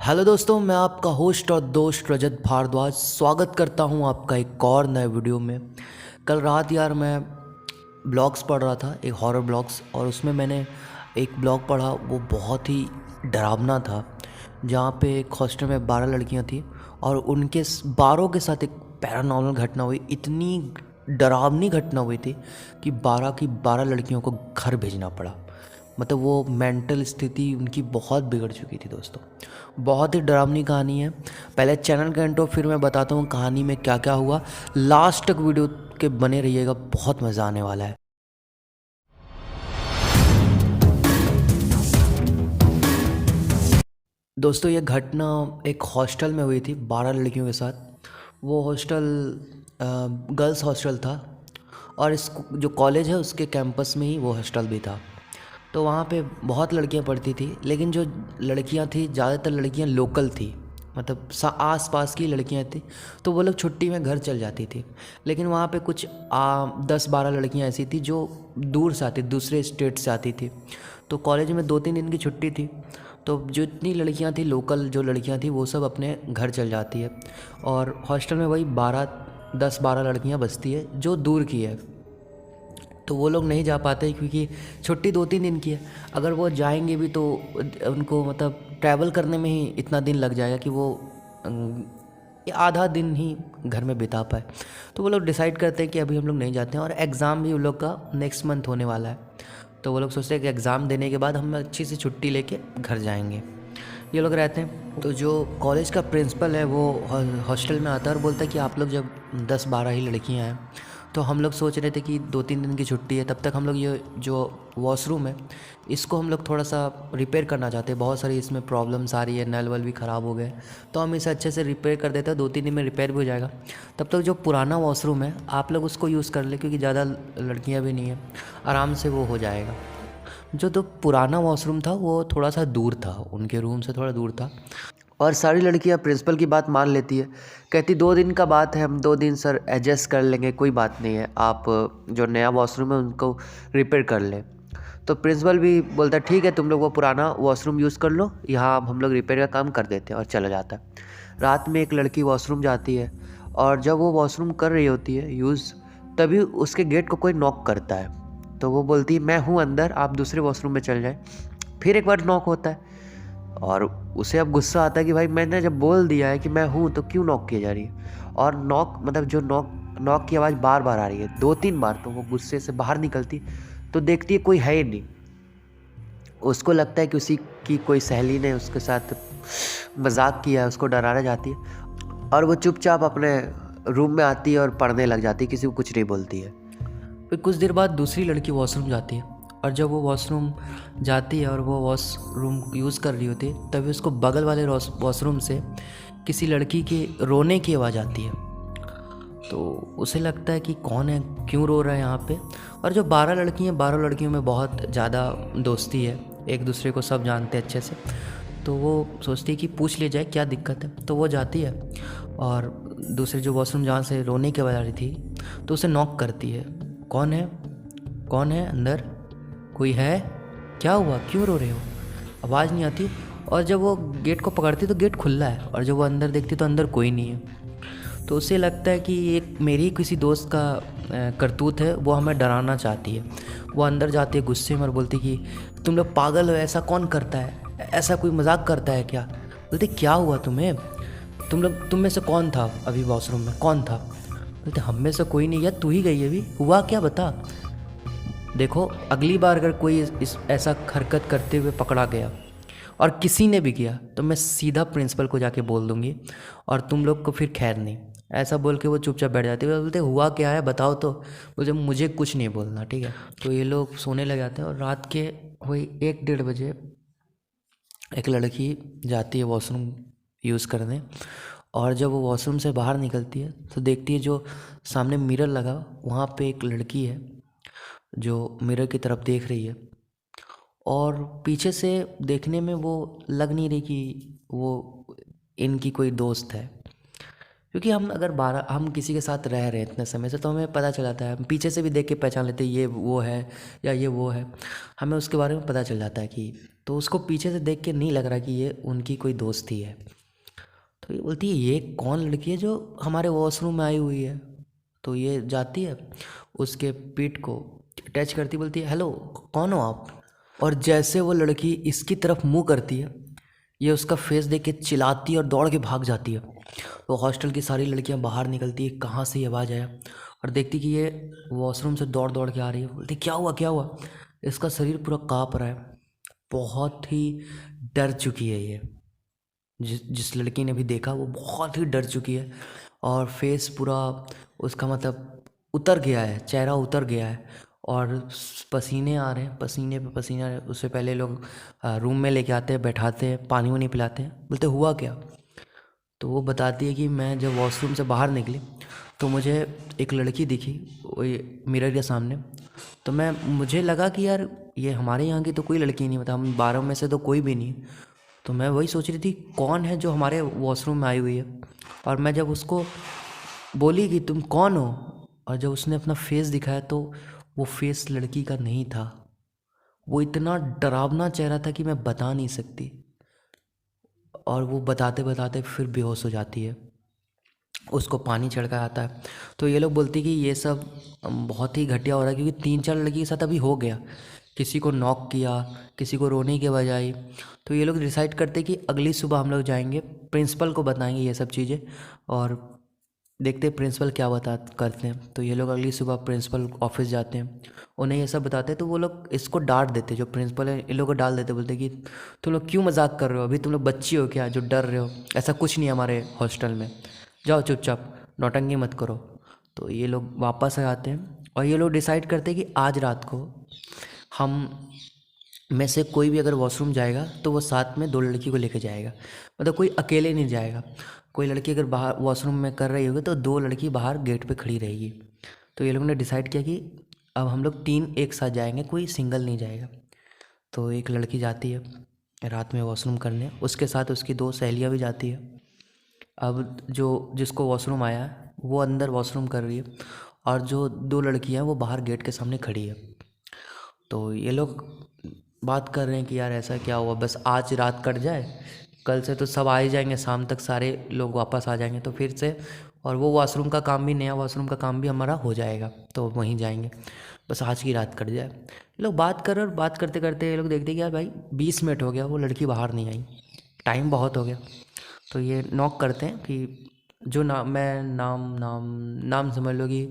Hello दोस्तों, मैं आपका होस्ट और दोस्त रजत भारद्वाज स्वागत करता हूं आपका एक और नए वीडियो में। कल रात यार मैं ब्लॉग्स पढ़ रहा था, एक हॉरर ब्लॉग्स, और उसमें मैंने एक ब्लॉग पढ़ा वो बहुत ही डरावना था। जहाँ पे एक हॉस्टल में 12 लड़कियाँ थी और उनके 12 के साथ एक पैरानॉर्मल घटना हुई। इतनी डरावनी घटना हुई थी कि 12 की 12 लड़कियों को घर भेजना पड़ा। मतलब वो मेंटल स्थिति उनकी बहुत बिगड़ चुकी थी दोस्तों। बहुत ही डरावनी कहानी है। पहले चैनल का इंट्रो, फिर मैं बताता हूँ कहानी में क्या क्या हुआ। लास्ट तक वीडियो के बने रहिएगा, बहुत मज़ा आने वाला है। दोस्तों ये घटना एक हॉस्टल में हुई थी 12 लड़कियों के साथ। वो हॉस्टल गर्ल्स हॉस्टल था और इस जो कॉलेज है उसके कैंपस में ही वो हॉस्टल भी था। तो वहाँ पे बहुत लड़कियाँ पढ़ती थी, लेकिन जो लड़कियाँ थी ज़्यादातर लड़कियाँ लोकल थी, मतलब आस पास की लड़कियाँ थी। तो वो लोग छुट्टी में घर चल जाती थी। लेकिन वहाँ पे कुछ 10-12 लड़कियाँ ऐसी थी जो दूर से आती, दूसरे स्टेट से आती थी। तो कॉलेज में 2-3 दिन की छुट्टी थी, तो जितनी लड़कियां थी लोकल, जो लड़कियां थी वो सब अपने घर चल जाती है। और हॉस्टल में वही 10-12 लड़कियां बसती है जो दूर की है। तो वो लोग नहीं जा पाते क्योंकि छुट्टी 2-3 दिन की है। अगर वो जाएंगे भी तो उनको मतलब ट्रैवल करने में ही इतना दिन लग जाएगा कि वो आधा दिन ही घर में बिता पाए। तो वो लोग डिसाइड करते हैं कि अभी हम लोग नहीं जाते हैं। और एग्ज़ाम भी उन लोग का नेक्स्ट मंथ होने वाला है। तो वो लोग सोचते हैं कि एग्ज़ाम देने के बाद हम अच्छी सी छुट्टी लेके घर जाएंगे। ये लोग रहते हैं। तो जो कॉलेज का प्रिंसिपल है वो हॉस्टल में आता है और बोलता है कि आप लोग जब 10-12 ही लड़कियां हैं, तो हम लोग सोच रहे थे कि 2-3 दिन की छुट्टी है, तब तक हम लोग ये जो वॉशरूम है इसको हम लोग थोड़ा सा रिपेयर करना चाहते हैं। बहुत सारी इसमें प्रॉब्लम्स आ रही है, नल वल भी ख़राब हो गए। तो हम इसे अच्छे से रिपेयर कर देते हैं, 2-3 दिन में रिपेयर भी हो जाएगा। तब तक जो पुराना वॉशरूम है आप लोग उसको यूज़ कर ले, क्योंकि ज़्यादा लड़कियाँ भी नहीं है, आराम से वो हो जाएगा। जो तो पुराना वॉशरूम था वो थोड़ा सा दूर था, उनके रूम से थोड़ा दूर था। और सारी लड़कियां प्रिंसिपल की बात मान लेती है। कहती 2 दिन का बात है, हम 2 दिन सर एडजस्ट कर लेंगे, कोई बात नहीं है, आप जो नया वॉशरूम है उनको रिपेयर कर लें। तो प्रिंसिपल भी बोलता है ठीक है, तुम लोग वो पुराना वॉशरूम यूज़ कर लो, यहाँ हम लोग रिपेयर का काम कर देते हैं, और चला जाता है। रात में एक लड़की वॉशरूम जाती है और जब वो वॉशरूम कर रही होती है यूज़, तभी उसके गेट को कोई नॉक करता है। तो वो बोलती है मैं हूँ अंदर, आप दूसरे वॉशरूम में चल जाएं। फिर एक बार नॉक होता है और उसे अब गुस्सा आता है कि भाई मैंने जब बोल दिया है कि मैं हूँ तो क्यों नॉक की जा रही है। और नॉक मतलब जो नॉक नॉक की आवाज़ बार बार आ रही है, 2-3 बार। तो वो गुस्से से बाहर निकलती तो देखती है कोई है ही नहीं। उसको लगता है कि उसी की कोई सहेली ने उसके साथ मजाक किया है, उसको डराना चाहती है। और वो चुपचाप अपने रूम में आती है और पढ़ने लग जाती है, किसी को कुछ नहीं बोलती है। फिर कुछ देर बाद दूसरी लड़की वॉशरूम जाती है, और जब वो वॉशरूम जाती है और वो वॉशरूम यूज़ कर रही होती है, तभी उसको बगल वाले वॉशरूम से किसी लड़की के रोने की आवाज़ आती है। तो उसे लगता है कि कौन है, क्यों रो रहा है यहाँ पे। और जो 12 लड़की हैं, 12 लड़कियों में बहुत ज़्यादा दोस्ती है, एक दूसरे को सब जानते हैं अच्छे से। तो वो सोचती है कि पूछ ले जाए क्या दिक्कत है। तो वो जाती है और दूसरे जो वॉशरूम जहाँ से रोने की आवाज़ आ रही थी, तो उसे नॉक करती है। कौन है, कौन है अंदर, कोई है, क्या हुआ, क्यों रो रहे हो। आवाज़ नहीं आती। और जब वो गेट को पकड़ती तो गेट खुला है, और जब वो अंदर देखती तो अंदर कोई नहीं है। तो उसे लगता है कि एक मेरी किसी दोस्त का करतूत है, वो हमें डराना चाहती है। वो अंदर जाती है गुस्से में और बोलती कि तुम लोग पागल हो, ऐसा कौन करता है, ऐसा कोई मजाक करता है क्या। बोलते क्या हुआ तुम्हें, तुम में से कौन था अभी वॉशरूम में, कौन था। बोलते हम में से कोई नहीं, यार तू ही गई अभी, हुआ क्या बता। देखो अगली बार अगर कोई इस ऐसा हरकत करते हुए पकड़ा गया और किसी ने भी किया तो मैं सीधा प्रिंसिपल को जाके बोल दूंगी, और तुम लोग को फिर खैर नहीं। ऐसा बोल के वो चुपचाप बैठ जाती है। बोलते हुआ क्या है बताओ तो। मुझे कुछ नहीं बोलना, ठीक है। तो ये लोग सोने लग जाते हैं और रात के वही 1-1:30 बजे एक लड़की जाती है वॉशरूम यूज़ करने। और जब वो वॉशरूम से बाहर निकलती है तो देखती है जो सामने मिरर लगा वहाँ पे एक लड़की है जो मिरर की तरफ देख रही है। और पीछे से देखने में वो लग नहीं रही कि वो इनकी कोई दोस्त है, क्योंकि हम अगर 12 हम किसी के साथ रह रहे हैं इतने समय से तो हमें पता चल जाता है, हम पीछे से भी देख के पहचान लेते हैं ये वो है या ये वो है, हमें उसके बारे में पता चल जाता है कि, तो उसको पीछे से देख के नहीं लग रहा कि ये उनकी कोई दोस्त ही है। तो ये बोलती है ये कौन लड़की है जो हमारे वॉशरूम में आई हुई है। तो ये जाती है उसके पीठ को टच करती, बोलती है हेलो कौन हो आप। और जैसे वो लड़की इसकी तरफ मुंह करती है, ये उसका फेस देख के चिल्लाती है और दौड़ के भाग जाती है। तो हॉस्टल की सारी लड़कियां बाहर निकलती है कहाँ से ये आवाज़ आया, और देखती कि ये वॉशरूम से दौड़ दौड़ के आ रही है। बोलती क्या हुआ क्या हुआ। इसका शरीर पूरा काँप रहा है, बहुत ही डर चुकी है ये। जिस जिस लड़की ने भी देखा वो बहुत ही डर चुकी है, और फेस पूरा उसका मतलब उतर गया है, चेहरा उतर गया है, और पसीने आ रहे हैं, पसीने पे पसीने आ रहे हैं। उससे पहले लोग रूम में लेके आते हैं, बैठाते हैं, पानी वानी पिलाते हैं। बोलते हुआ क्या। तो वो बताती है कि मैं जब वॉशरूम से बाहर निकली तो मुझे एक लड़की दिखी वही मिरर के सामने। तो मुझे लगा कि यार ये हमारे यहाँ की तो कोई लड़की नहीं, मतलब हम 12 में से तो कोई भी नहीं। तो मैं वही सोच रही थी कौन है जो हमारे वॉशरूम में आई हुई है। और मैं जब उसको बोली कि तुम कौन हो, और जब उसने अपना फेस दिखाया तो वो फेस लड़की का नहीं था। वो इतना डरावना चेहरा था कि मैं बता नहीं सकती। और वो बताते बताते फिर बेहोश हो जाती है, उसको पानी छिड़का आता है। तो ये लोग बोलते हैं कि ये सब बहुत ही घटिया हो रहा है, क्योंकि 3-4 लड़की के साथ अभी हो गया, किसी को नॉक किया, किसी को रोने की बजाय। तो ये लोग डिसाइड करते हैं कि अगली सुबह हम लोग जाएंगे, प्रिंसिपल को बताएंगे ये सब चीज़ें, और देखते हैं प्रिंसिपल क्या बता करते हैं। तो ये लोग अगली सुबह प्रिंसिपल ऑफिस जाते हैं, उन्हें ये सब बताते हैं। तो वो लोग इसको डांट देते, जो प्रिंसिपल है इन लोगों को डाल देते, बोलते कि तुम लोग क्यों मजाक कर रहे हो, अभी तुम लोग बच्ची हो क्या जो डर रहे हो, ऐसा कुछ नहीं है हमारे हॉस्टल में, जाओ चुपचाप नौटंकी मत करो। तो ये लोग वापस आ जाते हैं, और ये लोग डिसाइड करते हैं कि आज रात को हम में से कोई भी अगर वॉशरूम जाएगा तो वो साथ में 2 लड़की को लेके जाएगा, मतलब कोई अकेले नहीं जाएगा। कोई लड़की अगर बाहर वॉशरूम में कर रही होगी तो 2 लड़की बाहर गेट पे खड़ी रहेगी। तो ये लोगों ने डिसाइड किया कि अब हम लोग 3 एक साथ जाएंगे, कोई सिंगल नहीं जाएगा। तो एक लड़की जाती है रात में वॉशरूम करने, उसके साथ उसकी 2 सहेलियाँ भी जाती है। अब जो जिसको वॉशरूम आया है वो अंदर वॉशरूम कर रही है, और जो 2 लड़कियाँ हैं वो बाहर गेट के सामने खड़ी है। तो ये लोग बात कर रहे हैं कि यार ऐसा क्या हुआ, बस आज रात कट जाए, कल से तो सब आ ही जाएंगे, शाम तक सारे लोग वापस आ जाएंगे तो फिर से, और वो वॉशरूम का काम भी, नया वॉशरूम का काम भी हमारा हो जाएगा, तो वहीं जाएंगे, बस आज की रात कट जाए। ये लोग बात कर रहे और बात करते करते ये लोग देखते कि यार भाई 20 मिनट हो गया वो लड़की बाहर नहीं आई, टाइम बहुत हो गया। तो ये नॉक करते हैं कि जो नाम मैं नाम नाम नाम समझ लो कि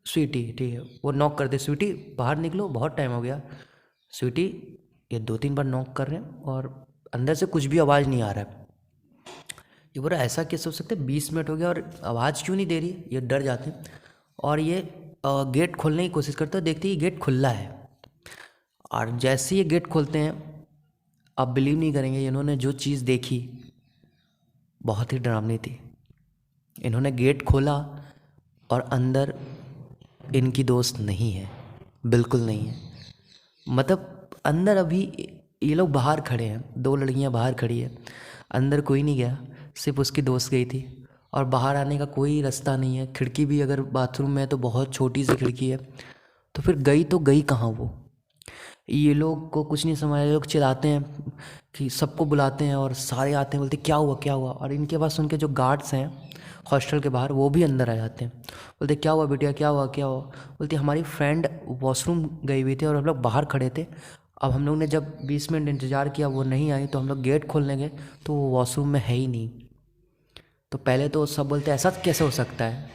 स्वीटी, ठीक है। वो नॉक करते, स्वीटी बाहर निकलो बहुत टाइम हो गया। स्वीटी ये 2-3 बार नॉक कर रहे हैं और अंदर से कुछ भी आवाज़ नहीं आ रहा है। ये बोला ऐसा कैसे हो सकता है, 20 मिनट हो गया और आवाज़ क्यों नहीं दे रही। ये डर जाते हैं और ये गेट खोलने की कोशिश करते हैं, देखते ही गेट खुला है। और जैसे ये गेट खोलते हैं, आप बिलीव नहीं करेंगे इन्होंने जो चीज़ देखी बहुत ही डरावनी थी। इन्होंने गेट खोला और अंदर इनकी दोस्त नहीं है, बिल्कुल नहीं है। मतलब अंदर अभी ये लोग बाहर खड़े हैं, 2 लड़कियां बाहर खड़ी है, अंदर कोई नहीं गया, सिर्फ उसकी दोस्त गई थी। और बाहर आने का कोई रास्ता नहीं है, खिड़की भी अगर बाथरूम में है तो बहुत छोटी सी खिड़की है। तो फिर गई तो गई कहाँ वो। ये लोग को कुछ नहीं समझ, ये लोग चिल्लाते हैं कि सबको बुलाते हैं और सारे आते हैं, बोलते क्या हुआ क्या हुआ। और इनके पास उनके जो गार्ड्स हैं हॉस्टल के बाहर वो भी अंदर आ जाते हैं, बोलते क्या हुआ बिटिया क्या हुआ क्या हुआ। बोलती हमारी फ्रेंड वॉशरूम गई हुई थी और हम लोग बाहर खड़े थे, अब हम लोग ने जब 20 मिनट इंतज़ार किया वो नहीं आई तो हम लोग गेट खोलने गए तो वो वॉशरूम में है ही नहीं। तो पहले तो सब बोलते ऐसा कैसे हो सकता है,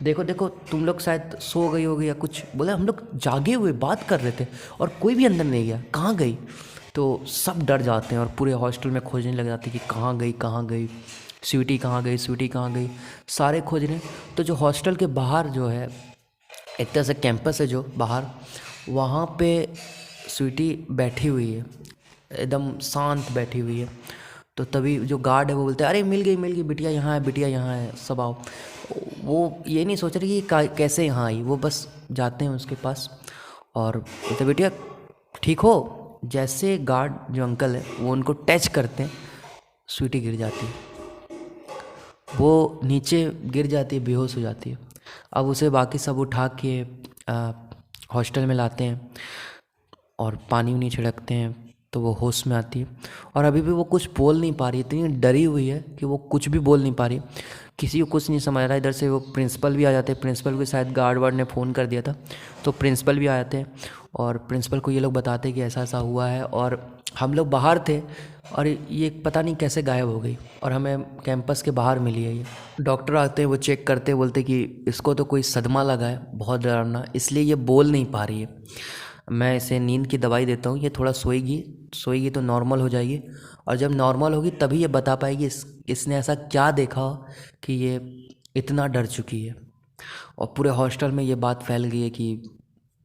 देखो देखो तुम लोग शायद सो गई होगी या कुछ। बोले हम लोग जागे हुए बात कर रहे थे और कोई भी अंदर नहीं गया, कहाँ गई। तो सब डर जाते हैं और पूरे हॉस्टल में खोजने लग जाते हैं कि कहाँ गई, स्वीटी कहाँ गई, स्वीटी कहाँ गई। सारे खोज रहे हैं। तो जो हॉस्टल के बाहर जो है एक तरह से कैंपस है जो बाहर, वहाँ पे स्वीटी बैठी हुई है, एकदम शांत बैठी हुई है। तो तभी जो गार्ड है वो बोलते हैं अरे मिल गई बिटिया यहाँ है, बिटिया यहाँ है, सब आओ। वो ये नहीं सोच रही कि कैसे यहाँ आई, वो बस जाते हैं उसके पास और बोलते बिटिया ठीक हो। जैसे गार्ड जो अंकल है वो उनको टच करते हैं, स्वीटी गिर जाती है। वो नीचे गिर जाती है, बेहोश हो जाती है। अब उसे बाकी सब उठा के हॉस्टल में लाते हैं और पानी उनी छिड़कते हैं तो वो होश में आती है। और अभी भी वो कुछ बोल नहीं पा रही, इतनी डरी हुई है कि वो कुछ भी बोल नहीं पा रही, किसी को कुछ नहीं समझ रहा। इधर से वो प्रिंसिपल भी आ जाते हैं, प्रिंसिपल को शायद गार्ड वार्ड ने फ़ोन कर दिया था, तो प्रिंसिपल भी आ जाते हैं और प्रिंसिपल को ये लोग बताते हैं कि ऐसा ऐसा हुआ है। और हम लोग बाहर थे और ये पता नहीं कैसे गायब हो गई और हमें कैंपस के बाहर मिली है ये। डॉक्टर आते हैं, वो चेक करते हैं, बोलते कि इसको तो कोई सदमा लगा है बहुत डरावना, इसलिए ये बोल नहीं पा रही है। मैं इसे नींद की दवाई देता हूँ, ये थोड़ा सोएगी, सोएगी तो नॉर्मल हो जाएगी और जब नॉर्मल होगी तभी ये बता पाएगी इसने ऐसा क्या देखा हो कि ये इतना डर चुकी है। और पूरे हॉस्टल में ये बात फैल गई है कि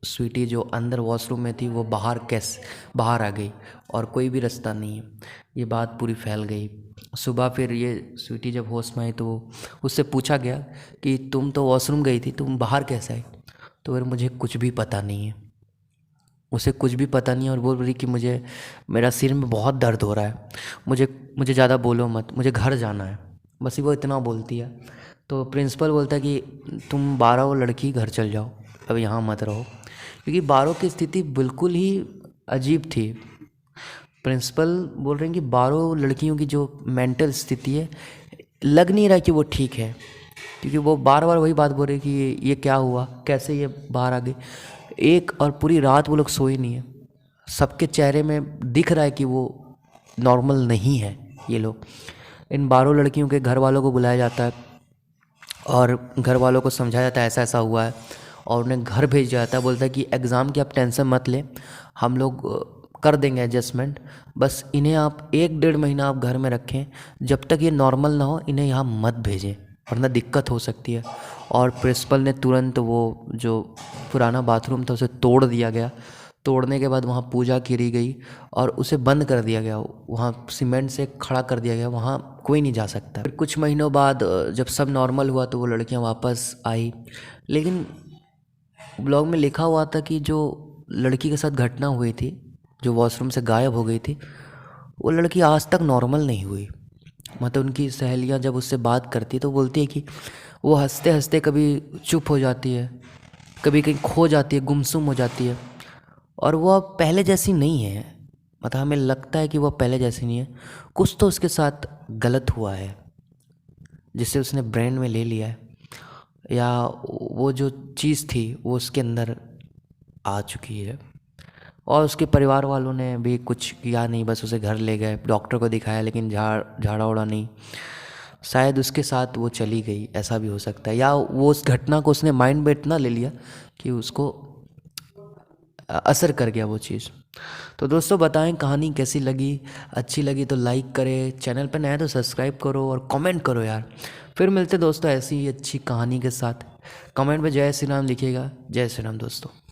स्वीटी जो अंदर वॉशरूम में थी वो बाहर आ गई और कोई भी रास्ता नहीं है। ये बात पूरी फैल गई। सुबह फिर ये स्वीटी जब होश में आई तो उससे पूछा गया कि तुम तो वॉशरूम गई थी, तुम बाहर कैसे आई? तो फिर मुझे कुछ भी पता नहीं है, उसे कुछ भी पता नहीं है और बोल रही कि मुझे मेरा सिर में बहुत दर्द हो रहा है, मुझे मुझे ज़्यादा बोलो मत, मुझे घर जाना है। बस वो इतना बोलती है। तो प्रिंसिपल बोलता है कि तुम 12 वो लड़की घर चल जाओ, अब यहाँ मत रहो, क्योंकि 12 की स्थिति बिल्कुल ही अजीब थी। प्रिंसिपल बोल रहे हैं कि 12 लड़कियों की जो मेंटल स्थिति है, लग नहीं रहा कि वो ठीक है, क्योंकि वो बार बार वही बात बोल रहे कि ये क्या हुआ, कैसे ये बाहर आ गई। एक और पूरी रात वो लोग सोए नहीं है, सबके चेहरे में दिख रहा है कि वो नॉर्मल नहीं है ये लोग। इन 12 लड़कियों के घर वालों को बुलाया जाता है और घर वालों को समझाया जाता है ऐसा ऐसा हुआ है और उन्हें घर भेज जाता है। बोलता है कि एग्ज़ाम की आप टेंशन मत लें, हम लोग कर देंगे एडजस्टमेंट, बस इन्हें आप 1-1.5 महीना आप घर में रखें, जब तक ये नॉर्मल ना हो इन्हें यहाँ मत भेजें वरना दिक्कत हो सकती है। और प्रिंसिपल ने तुरंत वो जो पुराना बाथरूम था उसे तोड़ दिया गया। तोड़ने के बाद वहाँ पूजा करी गई और उसे बंद कर दिया गया, वहाँ सीमेंट से खड़ा कर दिया गया, वहाँ कोई नहीं जा सकता। फिर कुछ महीनों बाद जब सब नॉर्मल हुआ तो वो लड़कियाँ वापस आई, लेकिन ब्लॉग में लिखा हुआ था कि जो लड़की के साथ घटना हुई थी, जो वॉशरूम से गायब हो गई थी, वो लड़की आज तक नॉर्मल नहीं हुई। मतलब उनकी सहेलियाँ जब उससे बात करती तो बोलती है कि वो हंसते हंसते कभी चुप हो जाती है, कभी कहीं खो जाती है, गुमसुम हो जाती है और वो अब पहले जैसी नहीं है। मतलब हमें लगता है कि वो पहले जैसी नहीं है, कुछ तो उसके साथ गलत हुआ है जिसे उसने ब्रेन में ले लिया है, या वो जो चीज़ थी वो उसके अंदर आ चुकी है। और उसके परिवार वालों ने भी कुछ किया नहीं, बस उसे घर ले गए, डॉक्टर को दिखाया लेकिन झाड़ा उड़ा नहीं, शायद उसके साथ वो चली गई, ऐसा भी हो सकता है। या वो उस घटना को उसने माइंड में इतना ले लिया कि उसको असर कर गया वो चीज़। तो दोस्तों बताएं कहानी कैसी लगी, अच्छी लगी तो लाइक करें, चैनल पर नया तो सब्सक्राइब करो और कमेंट करो यार। फिर मिलते दोस्तों ऐसी ही अच्छी कहानी के साथ। कमेंट में जय श्री राम लिखिएगा। जय श्री राम दोस्तों।